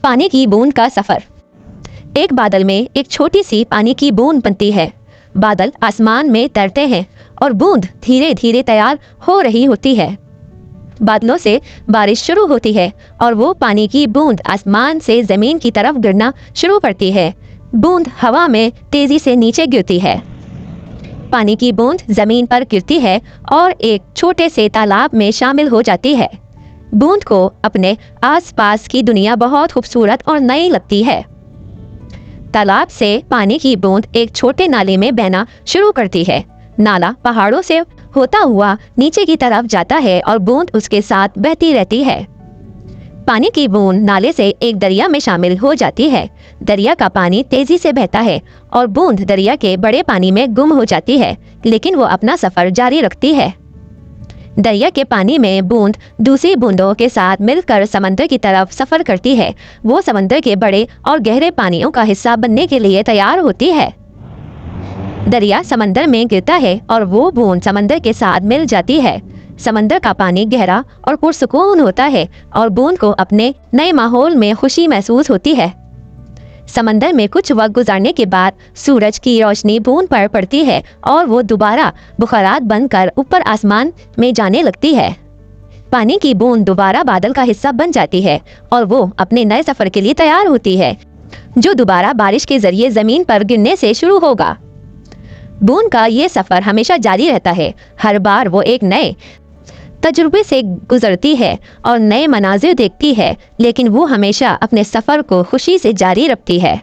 पानी की बूंद का सफर। एक बादल में एक छोटी सी पानी की बूंद बनती है। बादल आसमान में तैरते हैं और बूंद धीरे धीरे तैयार हो रही होती है। बादलों से बारिश शुरू होती है और वो पानी की बूंद आसमान से जमीन की तरफ गिरना शुरू करती है। बूंद हवा में तेजी से नीचे गिरती है। पानी की बूंद जमीन पर गिरती है और एक छोटे से तालाब में शामिल हो जाती है। बूंद को अपने आसपास की दुनिया बहुत खूबसूरत और नई लगती है। तालाब से पानी की बूंद एक छोटे नाले में बहना शुरू करती है। नाला पहाड़ों से होता हुआ नीचे की तरफ जाता है और बूंद उसके साथ बहती रहती है। पानी की बूंद नाले से एक दरिया में शामिल हो जाती है। दरिया का पानी तेजी से बहता है और बूंद दरिया के बड़े पानी में गुम हो जाती है, लेकिन वो अपना सफर जारी रखती है। दरिया के पानी में बूंद दूसरी बूंदों के साथ मिलकर समंदर की तरफ सफर करती है। वो समंदर के बड़े और गहरे पानियों का हिस्सा बनने के लिए तैयार होती है। दरिया समंदर में गिरता है और वो बूंद समंदर के साथ मिल जाती है। समंदर का पानी गहरा और पुरसुकून होता है और बूंद को अपने नए माहौल में खुशी महसूस होती है। समंदर में कुछ वक्त गुजारने के बाद सूरज की रोशनी बूंद पर पड़ती है और वो दोबारा बुखारात बनकर ऊपर आसमान में जाने लगती है। पानी की बूंद दोबारा बादल का हिस्सा बन जाती है और वो अपने नए सफर के लिए तैयार होती है, जो दोबारा बारिश के जरिए जमीन पर गिरने से शुरू होगा। बूंद का ये सफर हमेशा जारी रहता है। हर बार वो एक नए तजुर्बे से गुजरती है और नए मनाजिर देखती है, लेकिन वो हमेशा अपने सफर को खुशी से जारी रखती है।